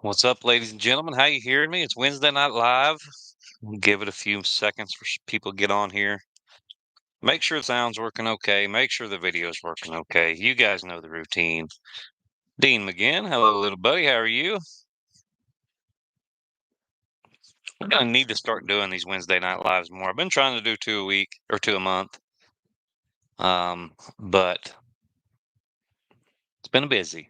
What's up, ladies and gentlemen? How you hearing me? It's Wednesday Night Live. We'll give it a few seconds for people get on here. Make sure the sound's working okay. Make sure the video's working okay. You guys know the routine. Dean McGinn, hello, little buddy. How are you? We're gonna need to start doing these Wednesday Night Lives more. I've been trying to do 2 a week or 2 a month, but it's been a busy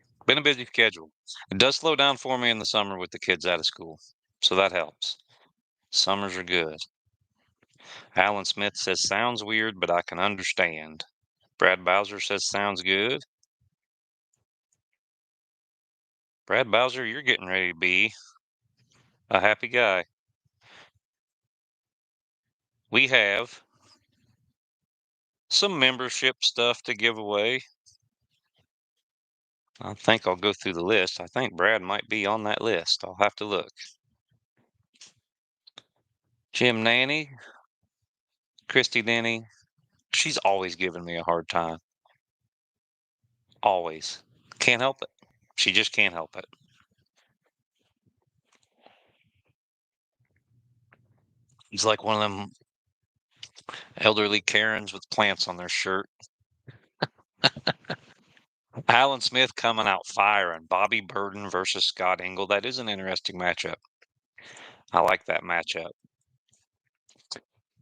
schedule. It does slow down for me in the summer with the kids out of school, so that helps. Summers are good. Alan Smith says, sounds weird, but I can understand. Brad Bowser says, sounds good. Brad Bowser, you're getting ready to be a happy guy. We have some membership stuff to give away. I think I'll go through the list. I think Brad might be on that list. I'll have to look. Jim Nanny, Christy Denny. She's always giving me a hard time. Always. Can't help it. She just can't help it. He's like one of them elderly Karens with plants on their shirt. Alan Smith coming out firing. Bobby Burden versus Scott Engel. That is an interesting matchup. I like that matchup.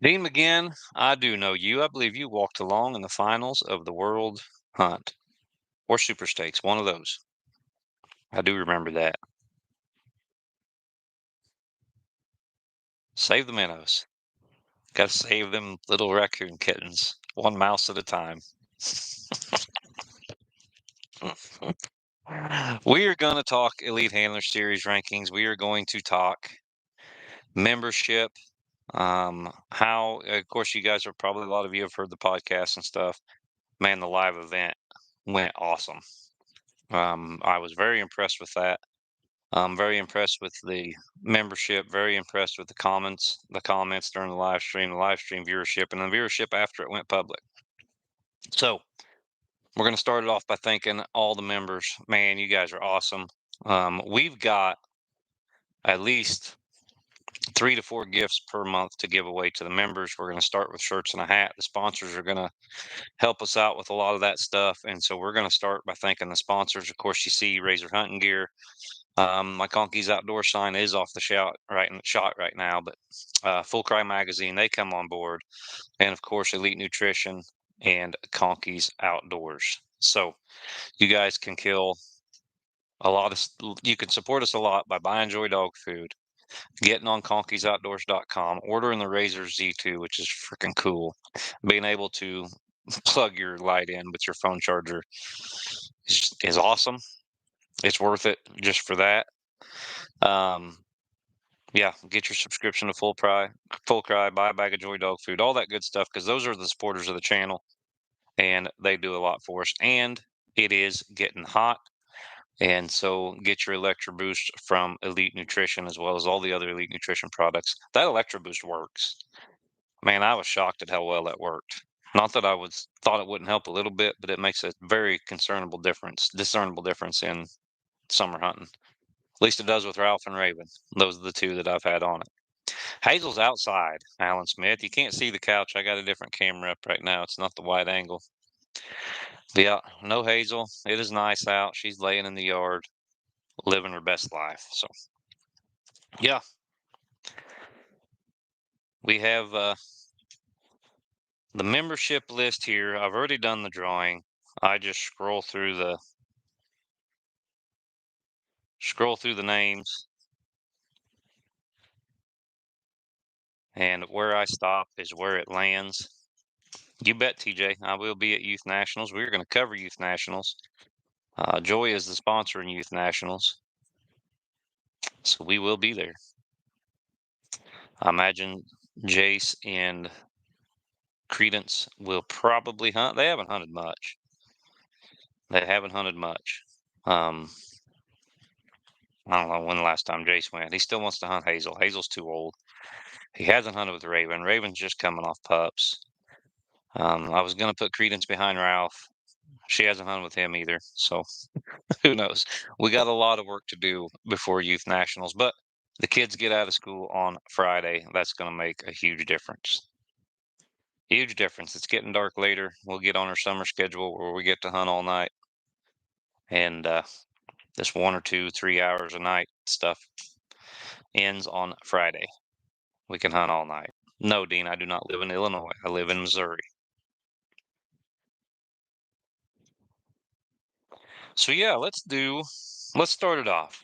Dean McGinn, I do know you. I believe you walked along in the finals of the World Hunt or Super Stakes, one of those. I do remember that. Save the minnows. Got to save them little raccoon kittens, one mouse at a time. We are going to talk Elite Handler Series rankings. We are going to talk membership. How, of course, you guys are probably a lot of you have heard the podcast and stuff. Man, the live event went awesome. I was very impressed with that. I'm very impressed with the membership, very impressed with the comments during the live stream viewership, and the viewership after it went public. So we're going to start it off by thanking all the members. Man, you guys are awesome. We've got at least 3 to 4 gifts per month to give away to the members. We're going to start with shirts and a hat. The sponsors are going to help us out with a lot of that stuff. And so we're going to start by thanking the sponsors. Of course, you see Razor Hunting Gear. My Conkeys Outdoor sign is off the shot right now, but Full Cry Magazine, they come on board. And of course, Elite Nutrition and Conkeys Outdoors. So you guys can kill a lot of, you can support us a lot by buying Joy Dog food, getting on conkeysoutdoors.com, ordering the Razor Z2, which is freaking cool, being able to plug your light in with your phone charger is awesome. It's worth it just for that. Yeah, get your subscription to Full Cry, buy a bag of Joy Dog food, all that good stuff, because those are the supporters of the channel, and they do a lot for us. And it is getting hot, and so get your Electro Boost from Elite Nutrition as well as all the other Elite Nutrition products. That Electro Boost works. Man, I was shocked at how well that worked. Not that I was thought it wouldn't help a little bit, but it makes a very discernible difference in summer hunting. At least it does with Ralph and Raven. Those are the two that I've had on it. Hazel's outside, Alan Smith. You can't see the couch. I got a different camera up right now. It's not the wide angle. Yeah, no Hazel. It is nice out. She's laying in the yard, living her best life. So, yeah, we have the membership list here. I've already done the drawing. I just scroll through the names, and where I stop is where it lands. You bet, TJ. I will be at Youth Nationals. We're going to cover Youth Nationals. Joy is the sponsor in Youth Nationals, so we will be there. I imagine Jace and Credence will probably hunt. They haven't hunted much. Um, I don't know when the last time Jace went. He still wants to hunt Hazel. Hazel's too old. He hasn't hunted with Raven. Raven's just coming off pups. I was going to put Credence behind Ralph, She hasn't hunted with him either, so who knows? We got a lot of work to do before youth nationals, but the kids get out of school on Friday. That's going to make a huge difference. Huge difference. It's getting dark later. We'll get on our summer schedule where we get to hunt all night, and this 1 or 2, 3 hours a night stuff ends on Friday. We can hunt all night. No, Dean, I do not live in Illinois. I live in Missouri. So yeah, let's start it off.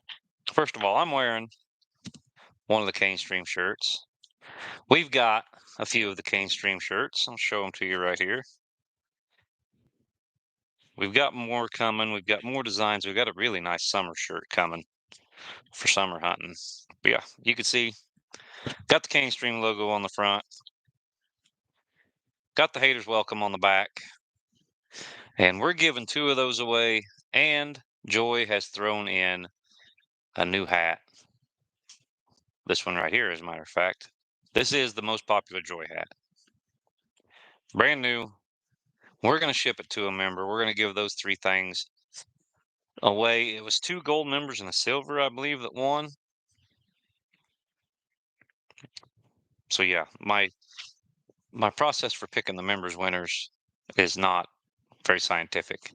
First of all, I'm wearing one of the Cane Stream shirts. We've got a few of the Cane Stream shirts. I'll show them to you right here. We've got more coming. We've got more designs. We've got a really nice summer shirt coming for summer hunting. But yeah, you can see, got the Cane Stream logo on the front. Got the haters welcome on the back. And we're giving 2 of those away. And Joy has thrown in a new hat. This one right here, as a matter of fact. This is the most popular Joy hat. Brand new. We're going to ship it to a member. We're going to give those 3 things away. It was 2 gold members and a silver, I believe, that won. So yeah, my process for picking the members winners is not very scientific.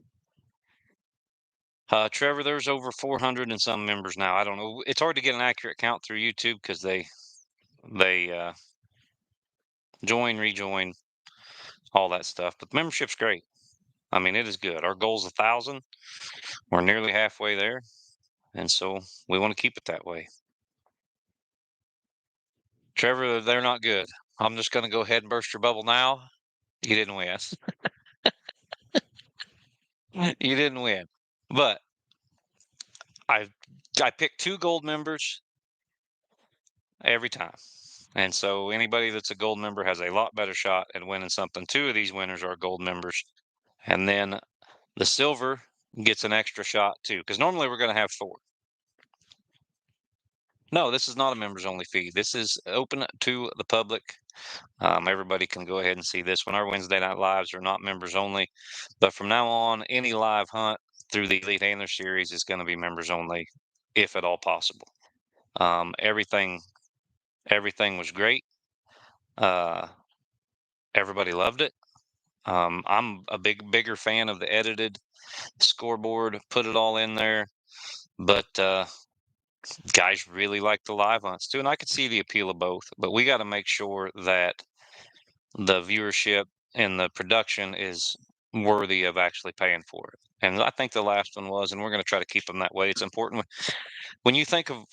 Trevor, there's over 400 and some members now. I don't know. It's hard to get an accurate count through YouTube because they join, rejoin, all that stuff. But the membership's great. I mean, it is good. Our goal's 1,000. We're nearly halfway there, and so we want to keep it that way. Trevor, they're not good. I'm just going to go ahead and burst your bubble now. You didn't win. You didn't win. But I I picked 2 gold members every time. And so anybody that's a gold member has a lot better shot at winning something. 2 of these winners are gold members. And then the silver gets an extra shot too, because normally we're going to have 4. No, this is not a members only feed. This is open to the public. Everybody can go ahead and see this one. Our Wednesday night lives are not members only, but from now on, any live hunt through the Elite Handler Series is going to be members only, if at all possible. Everything was great. Uh, Everybody loved it. I'm a bigger fan of the edited scoreboard. Put it all in there, but guys really like the live hunts too, and I could see the appeal of both. But we got to make sure that the viewership and the production is worthy of actually paying for it. And I think the last one was, and we're going to try to keep them that way. It's important when you think of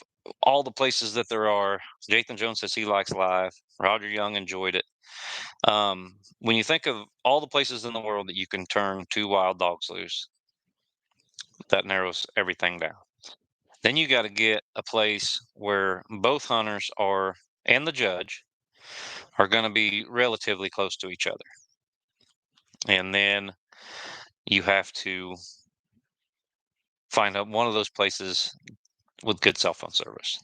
all the places that there are. Jathan Jones says he likes live. Roger Young enjoyed it. When you think of all the places in the world that you can turn 2 wild dogs loose, that narrows everything down. Then you got to get a place where both hunters are and the judge are going to be relatively close to each other. And then you have to find out one of those places with good cell phone service.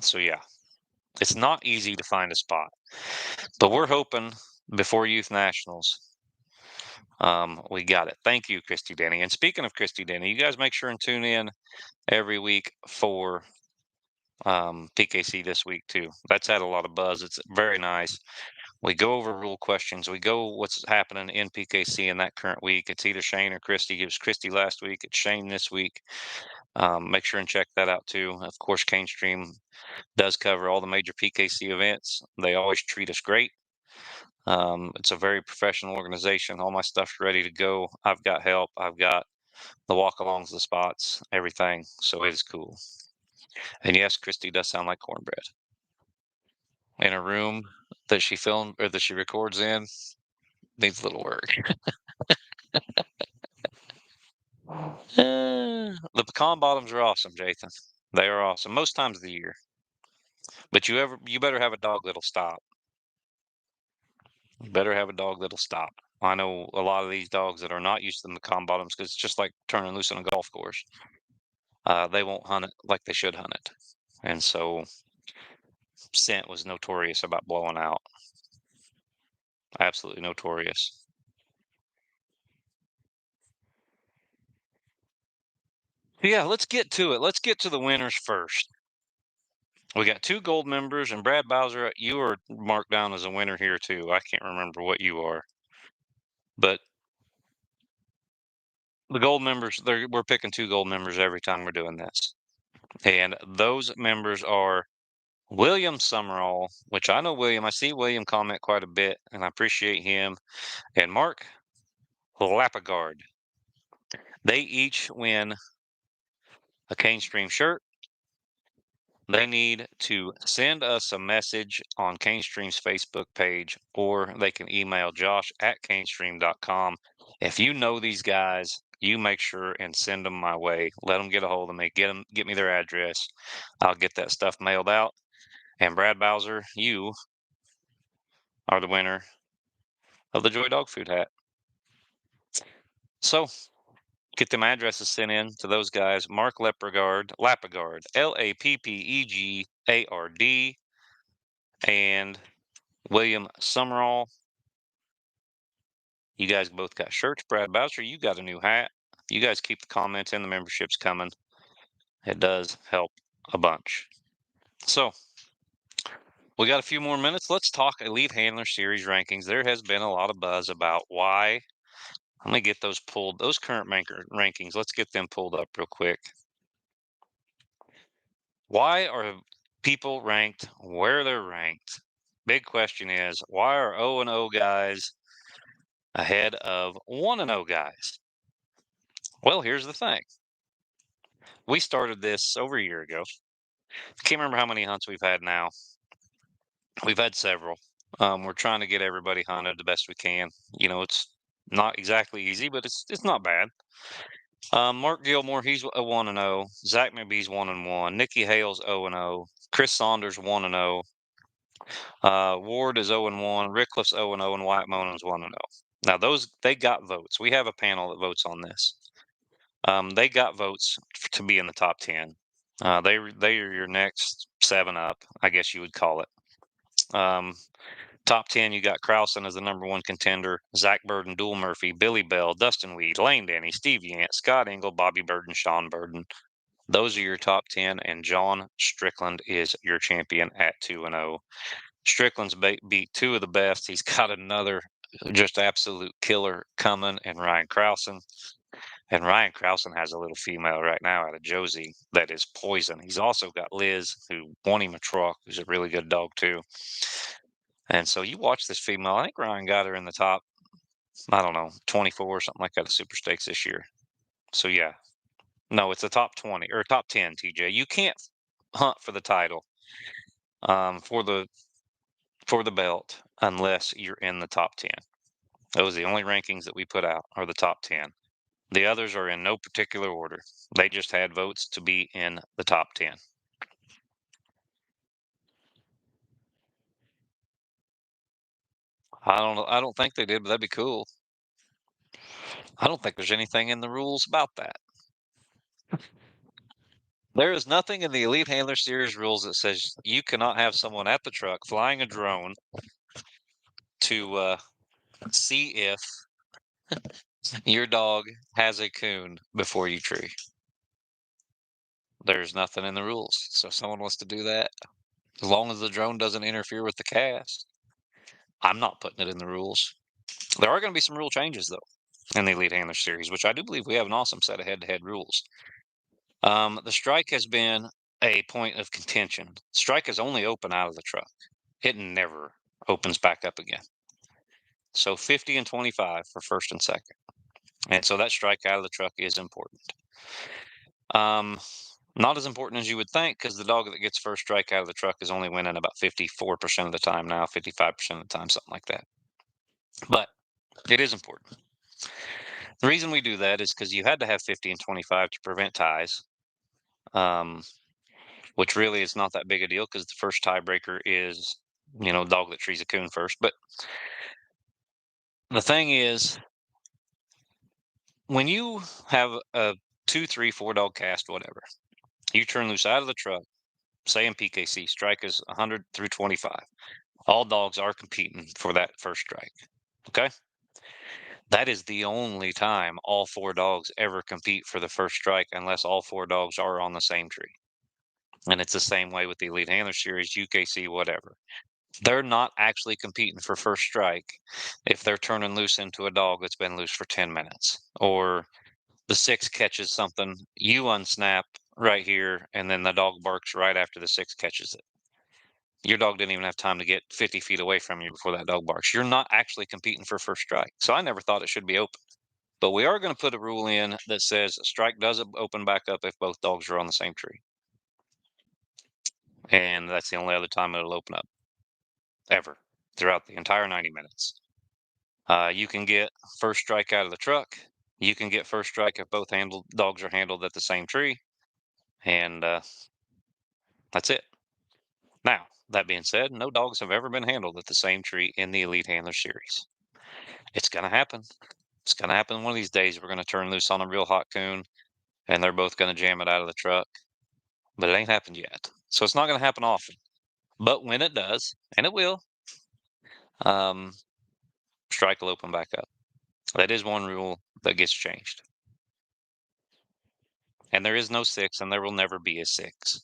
So yeah, it's not easy to find a spot, but we're hoping before Youth Nationals, we got it. Thank you, Christy Denny. And speaking of Christy Denny, you guys make sure and tune in every week for PKC this week too. That's had a lot of buzz. It's very nice. We go over rule questions. We go what's happening in PKC in that current week. It's either Shane or Christy. It was Christy last week. It's Shane this week. Make sure and check that out too. Of course, Cane Stream does cover all the major PKC events. They always treat us great. It's a very professional organization. All my stuff's ready to go. I've got help. I've got the walk-alongs, the spots, everything. So it is cool. And yes, Christy does sound like cornbread. In a room that she filmed or that she records in needs a little work. The pecan bottoms are awesome, Jathan. They are awesome most times of the year. But you better have a dog that'll stop. You better have a dog that'll stop. I know a lot of these dogs that are not used to the pecan bottoms because it's just like turning loose on a golf course. They won't hunt it like they should hunt it. And so scent was notorious about blowing out. Absolutely notorious. Yeah, let's get to it. Let's get to the winners first. We got 2 gold members, and Brad Bowser, you are marked down as a winner here too. I can't remember what you are, but the gold members, we're picking 2 gold members every time we're doing this. And those members are William Summerall, which I know William. I see William comment quite a bit, and I appreciate him. And Mark Lapagard. They each win a Cane Stream shirt. They need to send us a message on Cane Stream's Facebook page, or they can email josh@canestream.com. If you know these guys, you make sure and send them my way. Let them get a hold of me. Get me their address. I'll get that stuff mailed out. And Brad Bowser, you are the winner of the Joy Dog Food hat. So get them addresses sent in to those guys. Mark Lapagard, Lappegard, and William Summerall. You guys both got shirts. Brad Bowser, you got a new hat. You guys keep the comments and the memberships coming. It does help a bunch. So we got a few more minutes. Let's talk Elite Handler Series rankings. There has been a lot of buzz about why. Let me get those pulled. Those current rankings, let's get them pulled up real quick. Why are people ranked where they're ranked? Big question is, why are 0-0 guys ahead of 1-0 guys? Well, here's the thing. We started this over a year ago. I can't remember how many hunts we've had now. We've had several. We're trying to get everybody hunted the best we can. You know, it's not exactly easy, but it's not bad. Mark Gilmore, he's a 1-0. Zach McBee's 1-1. Nikki Hale's 0-0. Chris Saunders 1-0. Ward is 0-1. Rickliff's 0-0, and White Monon's 1-0. Now they got votes. We have a panel that votes on this. They got votes to be in the top 10. They are your next 7 up, I guess you would call it. Top 10, you got Krausen as the #1 contender, Zach Burden, Dual Murphy, Billy Bell, Dustin Weed, Lane Danny, Steve Yant, Scott Engel, Bobby Burden, Sean Burden. Those are your top 10, and John Strickland is your champion at 2-0. Strickland's beat 2 of the best. He's got another just absolute killer coming, and Ryan Krausen. And Ryan Krausen has a little female right now out of Josie that is poison. He's also got Liz, who won him a truck, who's a really good dog too. And so you watch this female. I think Ryan got her in the top, I don't know, 24 or something like that at Super Stakes this year. So yeah, no, it's the top 20 or top 10. TJ, you can't hunt for the title, for the belt unless you're in the top 10. Those are the only rankings that we put out are the top 10. The others are in no particular order. They just had votes to be in the top 10. I don't think they did, but that'd be cool. I don't think there's anything in the rules about that. There is nothing in the Elite Handler Series rules that says you cannot have someone at the truck flying a drone to see if your dog has a coon before you tree. There's nothing in the rules. So if someone wants to do that, as long as the drone doesn't interfere with the cast, I'm not putting it in the rules. There are going to be some rule changes, though, in the Elite Handler Series, which I do believe we have an awesome set of head-to-head rules. The strike has been a point of contention. Strike is only open out of the truck. It never opens back up again. So 50 and 25 for first and second. And so that strike out of the truck is important. Not as important as you would think, because the dog that gets first strike out of the truck is only winning about 54% of the time now, 55% of the time, something like that. But it is important. The reason we do that is because you had to have 50 and 25 to prevent ties, which really is not that big a deal because the first tiebreaker is, dog that trees a coon first. But the thing is, when you have a 2, 3, 4 dog cast, whatever, you turn loose out of the truck, say in PKC, strike is 100 through 25. All dogs are competing for that first strike. Okay. That is the only time all 4 dogs ever compete for the first strike unless all 4 dogs are on the same tree. And it's the same way with the Elite Handler Series, UKC, whatever. They're not actually competing for first strike if they're turning loose into a dog that's been loose for 10 minutes, or the 6 catches something, you unsnap right here, and then the dog barks right after the 6 catches it. Your dog didn't even have time to get 50 feet away from you before that dog barks. You're not actually competing for first strike. So I never thought it should be open. But we are going to put a rule in that says a strike does open back up if both dogs are on the same tree. And that's the only other time it'll open up ever throughout the entire 90 minutes. You can get first strike out of the truck. You can get first strike if both dogs are handled at the same tree. And that's it. Now, that being said, no dogs have ever been handled at the same tree in the Elite Handler Series. It's going to happen. It's going to happen one of these days. We're going to turn loose on a real hot coon, and they're both going to jam it out of the truck. But it ain't happened yet. So it's not going to happen often. But when it does, and it will, um, strike will open back up. That is one rule that gets changed. And there is no 6, and there will never be a 6.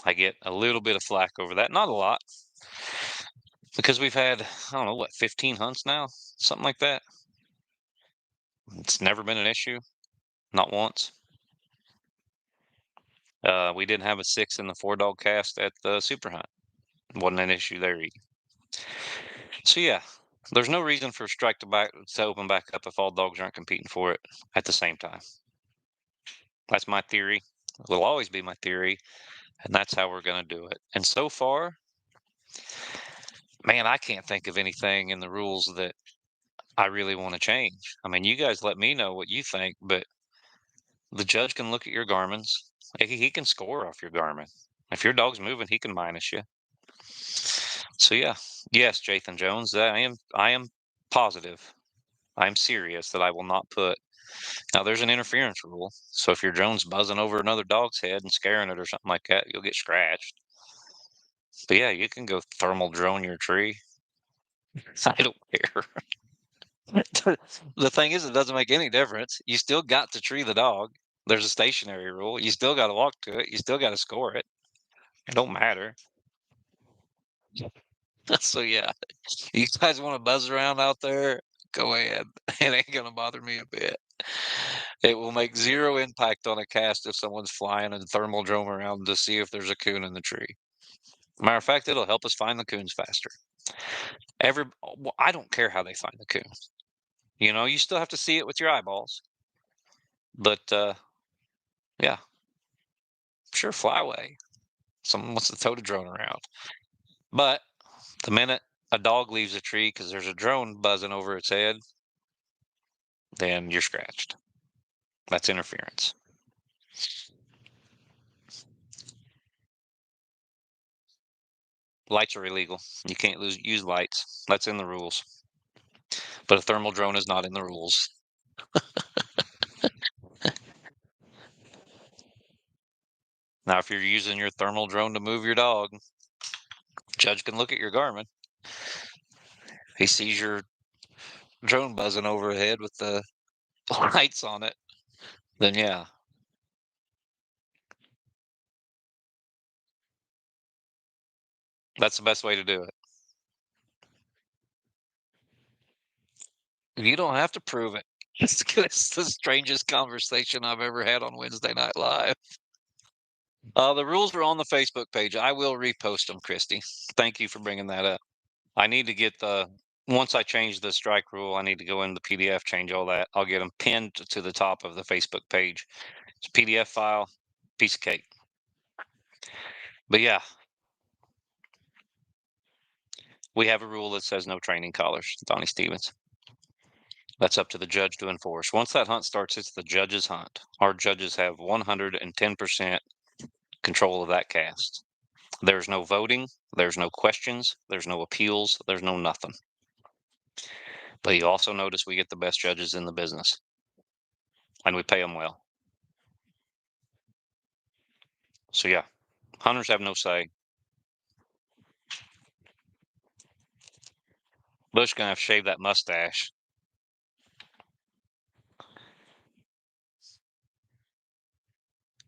I get a little bit of flack over that. Not a lot. Because we've had, I don't know, what, 15 hunts now? Something like that. It's never been an issue. Not once. We didn't have a 6 in the 4-dog cast at the Super Hunt. Wasn't an issue there either. So yeah, there's no reason for strike to open back up if all dogs aren't competing for it at the same time. That's my theory. It will always be my theory, and that's how we're going to do it. And so far, man, I can't think of anything in the rules that I really want to change. I mean, you guys let me know what you think, but the judge can look at your Garmins. He can score off your Garmin. If your dog's moving, he can minus you. So yeah, yes, Jathan Jones, I am positive. I'm serious that I will not put. Now there's an interference rule, so if your Jones buzzing over another dog's head and scaring it or something like that, you'll get scratched. But yeah, you can go thermal drone your tree. I don't care. The thing is, it doesn't make any difference. You still got to tree the dog. There's a stationary rule. You still got to walk to it. You still got to score it. It don't matter. So yeah, you guys want to buzz around out there? Go ahead. It ain't gonna bother me a bit. It will make zero impact on a cast if someone's flying a thermal drone around to see if there's a coon in the tree. Matter of fact, it'll help us find the coons faster. Well, I don't care how they find the coon. You still have to see it with your eyeballs. But yeah, sure, fly away. Someone wants to tow the drone around. But the minute a dog leaves a tree because there's a drone buzzing over its head, then you're scratched. That's interference. Lights are illegal. You can't use lights. That's in the rules. But a thermal drone is not in the rules. Now, if you're using your thermal drone to move your dog, judge can look at your Garmin. He sees your drone buzzing overhead with the lights on it, then yeah, that's the best way to do it. You don't have to prove it. It's the strangest conversation I've ever had on Wednesday Night Live. The rules are on the Facebook page. I will repost them, Christy. Thank you for bringing that up. I need to get once I change the strike rule, I need to go in the PDF, change all that. I'll get them pinned to the top of the Facebook page. It's a PDF file, piece of cake. But yeah, we have a rule that says no training collars, Donnie Stevens. That's up to the judge to enforce. Once that hunt starts, it's the judge's hunt. Our judges have 110% control of that cast. There's no voting, there's no questions, there's no appeals, there's no nothing. But you also notice we get the best judges in the business, and we pay them well. So yeah, hunters have no say. Bush gonna have to shave that mustache.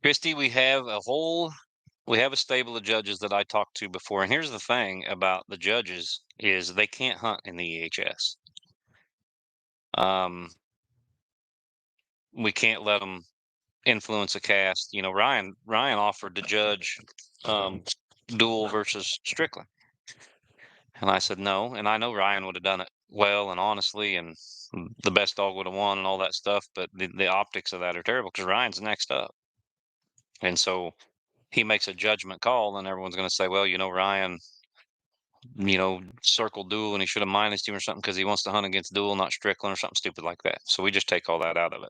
Christy, we have a stable of judges that I talked to before, and here's the thing about the judges is they can't hunt in the E.H.S. Um, we can't let them influence a cast. You know, Ryan offered to judge um, duel versus Strickland, and I said no. And I know Ryan would have done it well and honestly, and the best dog would have won and all that stuff. But the optics of that are terrible because Ryan's next up, and so he makes a judgment call, and everyone's going to say, well, you know, Ryan, you know, circled duel and he should have minus him or something because he wants to hunt against duel, not Strickland or something stupid like that. So we just take all that out of it.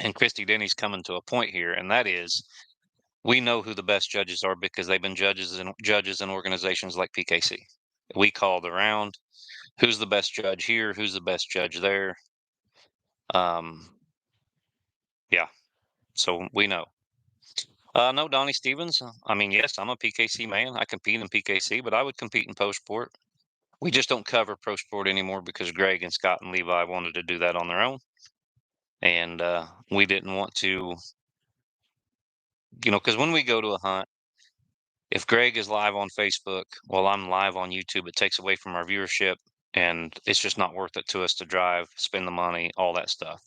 And Christy Denny's coming to a point here, and that is we know who the best judges are because they've been judges in organizations like PKC. We call the round. Who's the best judge here? Who's the best judge there? Um, yeah. So we know. No, Donnie Stevens. I mean, yes, I'm a PKC man. I compete in PKC, but I would compete in post sport. We just don't cover pro sport anymore because Greg and Scott and Levi wanted to do that on their own, and we didn't want to, you know, because when we go to a hunt, if Greg is live on Facebook while I'm live on YouTube, it takes away from our viewership, and it's just not worth it to us to drive, spend the money, all that stuff.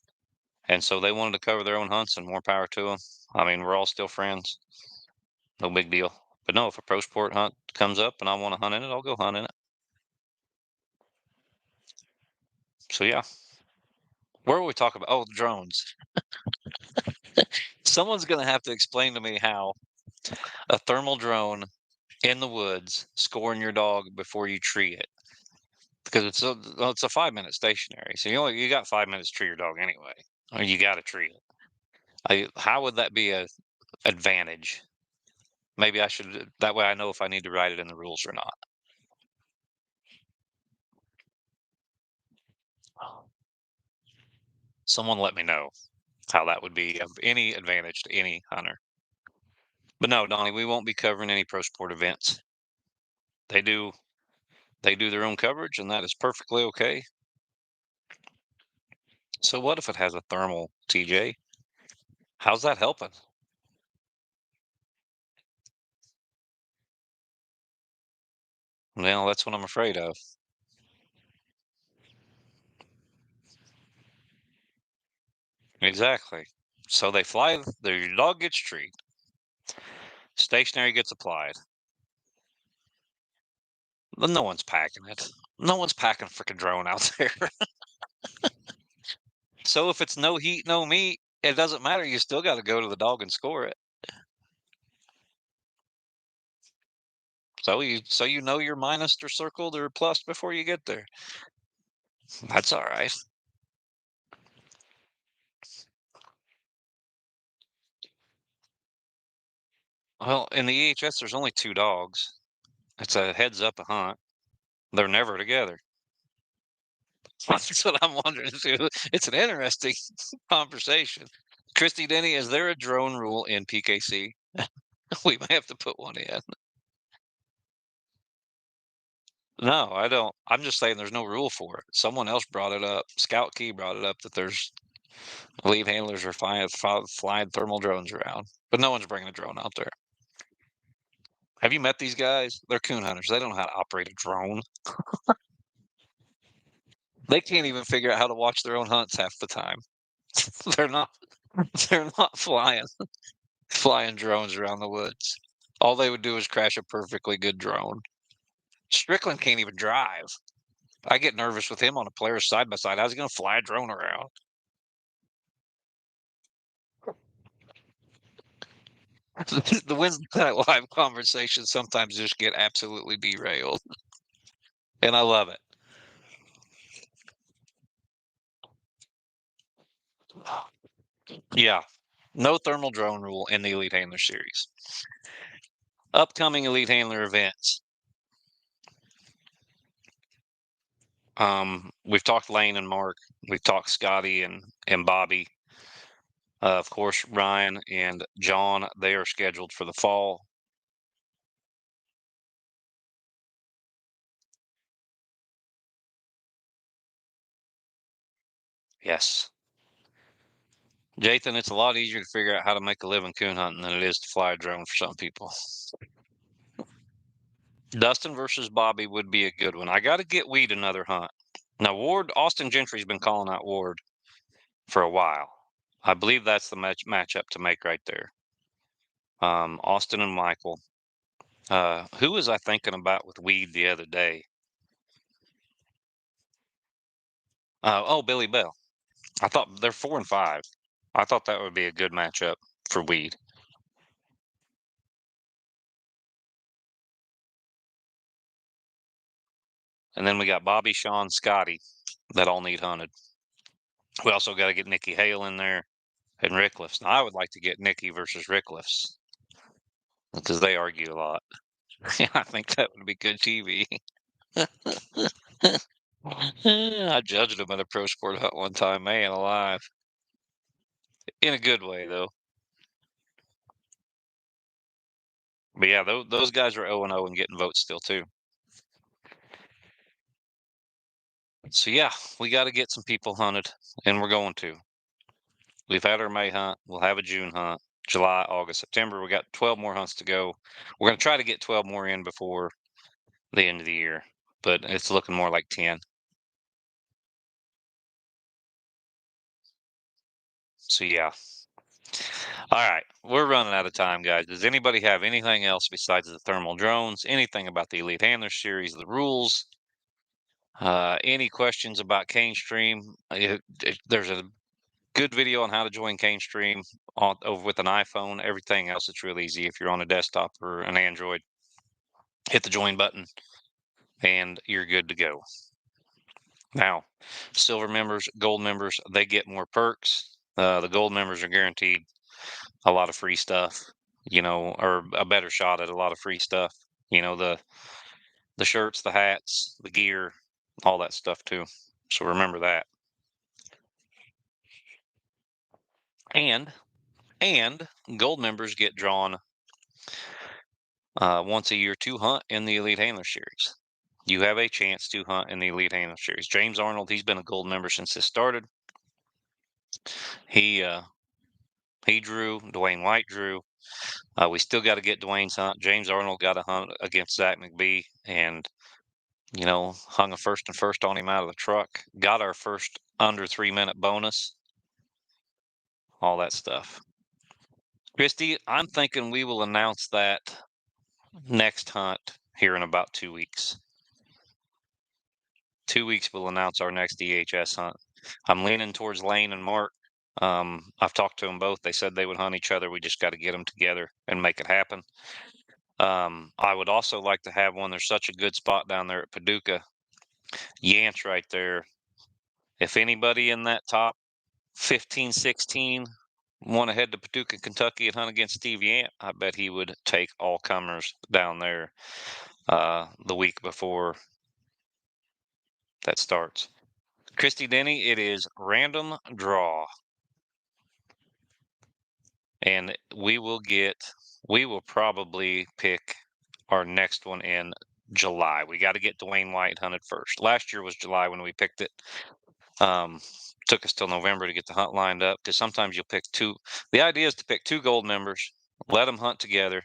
And so they wanted to cover their own hunts, and more power to them. I mean, we're all still friends, no big deal. But no, if a pro sport hunt comes up and I want to hunt in it, I'll go hunt in it. So yeah, where were we talking about? Oh, drones. Someone's going to have to explain to me how a thermal drone in the woods scoring your dog before you tree it, because it's a 5 minute stationary, so you got 5 minutes to tree your dog anyway, or you got to tree it. How would that be a advantage? Maybe I should, that way I know if I need to write it in the rules or not. Someone let me know how that would be of any advantage to any hunter. But no, Donnie, we won't be covering any pro sport events. They do they do their own coverage, and that is perfectly okay. So what if it has a thermal, TJ? How's that helping? Well, that's what I'm afraid of. Exactly. So they fly, their dog gets treed, stationary gets applied. But no one's packing it. No one's packing a freaking drone out there. So if it's no heat, no meat, it doesn't matter. You still got to go to the dog and score it. So you know you're minus or circled or plus before you get there. That's all right. Well, in the EHS, there's only two dogs. It's a heads up a hunt. They're never together. That's what I'm wondering too. It's an interesting conversation. Christy Denny, is there a drone rule in PKC? We may have to put one in. No, I don't. I'm just saying there's no rule for it. Someone else brought it up. Scout Key brought it up that there's lead handlers are flying thermal drones around, but no one's bringing a drone out there. Have you met these guys? They're coon hunters. They don't know how to operate a drone. They can't even figure out how to watch their own hunts half the time. They're not. They're not flying drones around the woods. All they would do is crash a perfectly good drone. Strickland can't even drive. I get nervous with him on a Polaris side by side. How's he going to fly a drone around? The Wednesday Night Live conversations sometimes just get absolutely derailed, and I love it. Yeah, no thermal drone rule in the Elite Handler series. Upcoming Elite Handler events. We've talked Lane and Mark. We've talked Scotty and Bobby. Of course, Ryan and John. They are scheduled for the fall. Yes. Jathan, it's a lot easier to figure out how to make a living coon hunting than it is to fly a drone for some people. Dustin versus Bobby would be a good one. I got to get Weed another hunt. Now, Austin Gentry's been calling out Ward for a while. I believe that's the matchup to make right there. Austin and Michael. Who was I thinking about with Weed the other day? Oh, Billy Bell. I thought they're 4-5. I thought that would be a good matchup for Weed. And then we got Bobby, Sean, Scotty that all need hunted. We also got to get Nikki Hale in there and Rickliffs. Now, I would like to get Nikki versus Rickliffs because they argue a lot. I think that would be good TV. I judged him at a pro sport hunt one time, man, alive. In a good way, though. But yeah, those guys are 0-0 and getting votes still, too. So yeah, we got to get some people hunted, and we're going to. We've had our May hunt. We'll have a June hunt. July, August, September. We got 12 more hunts to go. We're going to try to get 12 more in before the end of the year, but it's looking more like 10. So yeah. All right, we're running out of time, guys. Does anybody have anything else besides the thermal drones? Anything about the Elite Handler series, the rules? Any questions about Cane Stream? There's a good video on how to join Cane Stream over with an iPhone. Everything else, it's real easy if you're on a desktop or an Android. Hit the join button, and you're good to go. Now, silver members, gold members, they get more perks. The gold members are guaranteed a lot of free stuff, or a better shot at a lot of free stuff. The shirts, the hats, the gear, all that stuff too. So remember that. And gold members get drawn once a year to hunt in the Elite Handler Series. You have a chance to hunt in the Elite Handler Series. James Arnold, he's been a gold member since this started. He drew. Dwayne White drew. We still got to get Dwayne's hunt. James Arnold got a hunt against Zach McBee and, hung a first and first on him out of the truck. Got our first under 3-minute bonus. All that stuff. Christy, I'm thinking we will announce that next hunt here in about 2 weeks. 2 weeks we'll announce our next E.H.S hunt. I'm leaning towards Lane and Mark. I've talked to them both. They said they would hunt each other. We just got to get them together and make it happen. I would also like to have one. There's such a good spot down there at Paducah. Yance right there. If anybody in that top 15, 16 want to head to Paducah, Kentucky and hunt against Steve Yant, I bet he would take all comers down there the week before that starts. Christy Denny, it is random draw. And we will probably pick our next one in July. We got to get Dwayne White hunted first. Last year was July when we picked it. Took us till November to get the hunt lined up because sometimes you'll pick two. The idea is to pick two gold members, let them hunt together,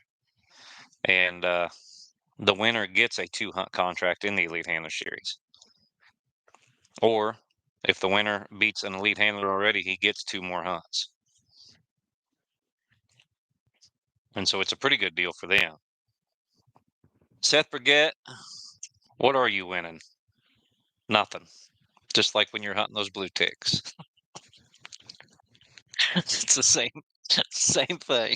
and the winner gets a 2-hunt contract in the Elite Handler Series. Or if the winner beats an Elite Handler already, he gets 2 more hunts. And so it's a pretty good deal for them. Seth Burgett, what are you winning? Nothing. Just like when you're hunting those blue ticks. It's the same thing.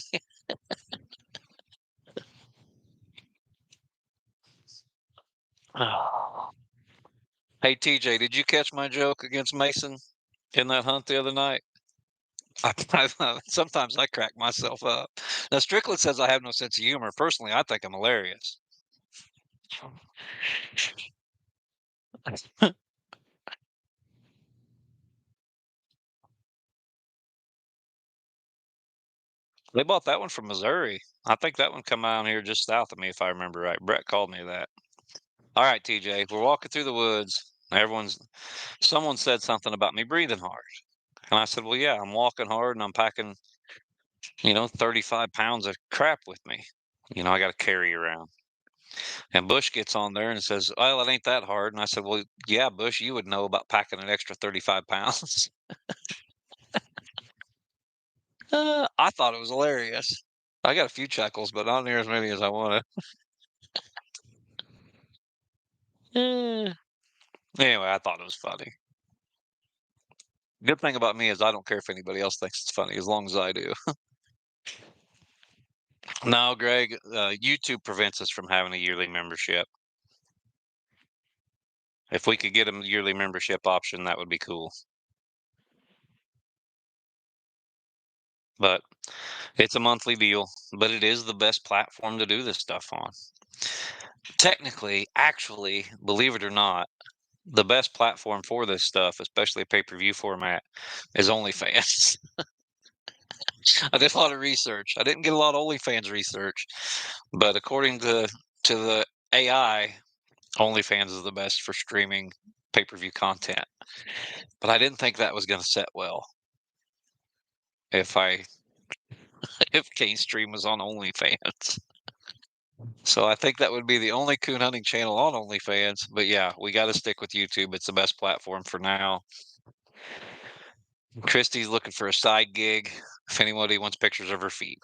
Hey TJ, did you catch my joke against Mason in that hunt the other night? Sometimes I crack myself up. Now Strickland says I have no sense of humor. Personally, I think I'm hilarious. They bought that one from Missouri. I think that one come out here just south of me, if I remember right. Brett called me that. All right, TJ, we're walking through the woods. Everyone's Someone said something about me breathing hard. And I said, well, yeah, I'm walking hard and I'm packing, 35 pounds of crap with me. I got to carry around. And Bush gets on there and says, well, it ain't that hard. And I said, well, yeah, Bush, you would know about packing an extra 35 pounds. I thought it was hilarious. I got a few chuckles, but not near as many as I wanted. Eh. Anyway, I thought it was funny. Good thing about me is I don't care if anybody else thinks it's funny as long as I do. No, Greg, YouTube prevents us from having a yearly membership. If we could get a yearly membership option, that would be cool. But it's a monthly deal, but it is the best platform to do this stuff on. Technically, actually, believe it or not, the best platform for this stuff, especially a pay-per-view format, is OnlyFans. I did a lot of research. I didn't get a lot of OnlyFans research, but according to the AI, OnlyFans is the best for streaming pay-per-view content. But I didn't think that was going to set well if I if Kane Stream was on OnlyFans. So I think that would be the only coon hunting channel on OnlyFans. But yeah, we got to stick with YouTube. It's the best platform for now. Christy's looking for a side gig. If anybody wants pictures of her feet.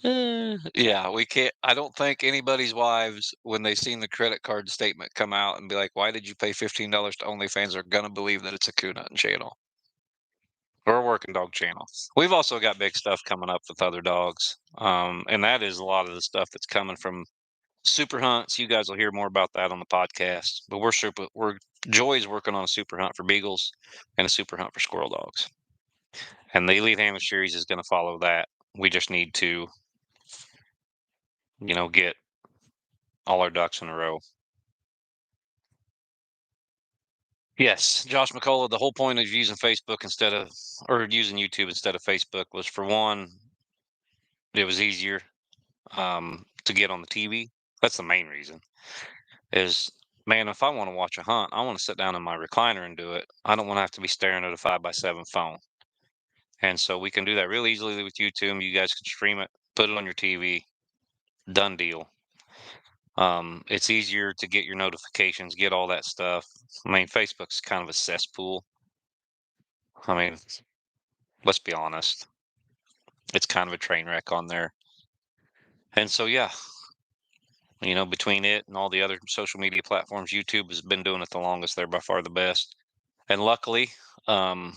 Yeah, we can't. I don't think anybody's wives, when they seen the credit card statement come out and be like, "Why did you pay $15 to OnlyFans?" are gonna believe that it's a coon hunting channel or a working dog channel. We've also got big stuff coming up with other dogs, and that is a lot of the stuff that's coming from super hunts. You guys will hear more about that on the podcast. But we're Joy's working on a super hunt for beagles and a super hunt for squirrel dogs, and the Elite Handler Series is going to follow that. We just need to, get all our ducks in a row. Yes, Josh McCullough. The whole point of using Facebook instead of or using YouTube instead of Facebook was, for one, it was easier to get on the TV. That's the main reason. Is, man, if I want to watch a hunt, I want to sit down in my recliner and do it. I don't want to have to be staring at a 5x7 phone. And so we can do that real easily with YouTube. You guys can stream it, put it on your TV, done deal. It's easier to get your notifications, get all that stuff. I mean, Facebook's kind of a cesspool. I mean, let's be honest, it's kind of a train wreck on there. And so, yeah, between it and all the other social media platforms, YouTube has been doing it the longest. They're by far the best. And luckily, um,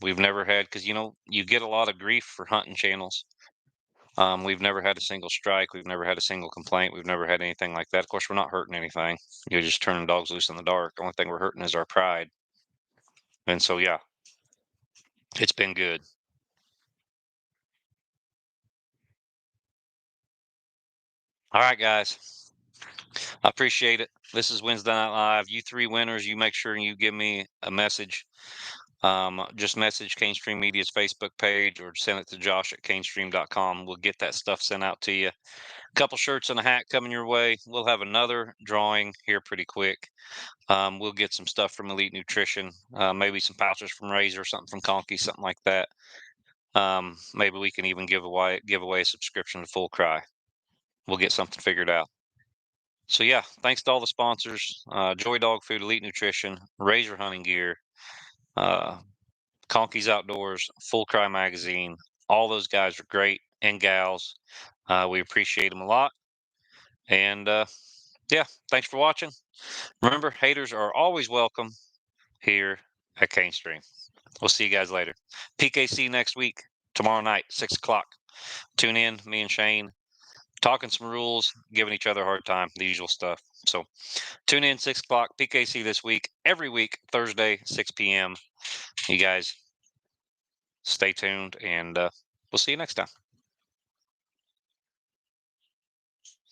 we've never had, because you get a lot of grief for hunting channels. We've never had a single strike. We've never had a single complaint. We've never had anything like that. Of course, we're not hurting anything. You're just turning dogs loose in the dark. The only thing we're hurting is our pride. And so, yeah, it's been good. All right, guys. I appreciate it. This is Wednesday Night Live. You three winners, you make sure you give me a message. Just message Canestream Media's Facebook page or send it to josh@canestream.com. We'll get that stuff sent out to you. Couple shirts and a hat coming your way. We'll have another drawing here pretty quick. We'll get some stuff from Elite Nutrition, maybe some pouches from Razor, something from Conky, something like that. Maybe we can even give away a subscription to Full Cry. We'll get something figured out. So yeah, thanks to all the sponsors: Joy Dog Food, Elite Nutrition, Razor Hunting Gear, uh, Conky's Outdoors, Full Cry Magazine. All those guys are great, and gals. We appreciate them a lot. And yeah, thanks for watching. Remember, haters are always welcome here at Cane Stream. We'll see you guys later. PKC next week, tomorrow night, 6 o'clock. Tune in, me and Shane, talking some rules, giving each other a hard time, the usual stuff. So tune in, 6 o'clock, PKC this week, every week, Thursday, 6 p.m. You guys stay tuned, and we'll see you next time.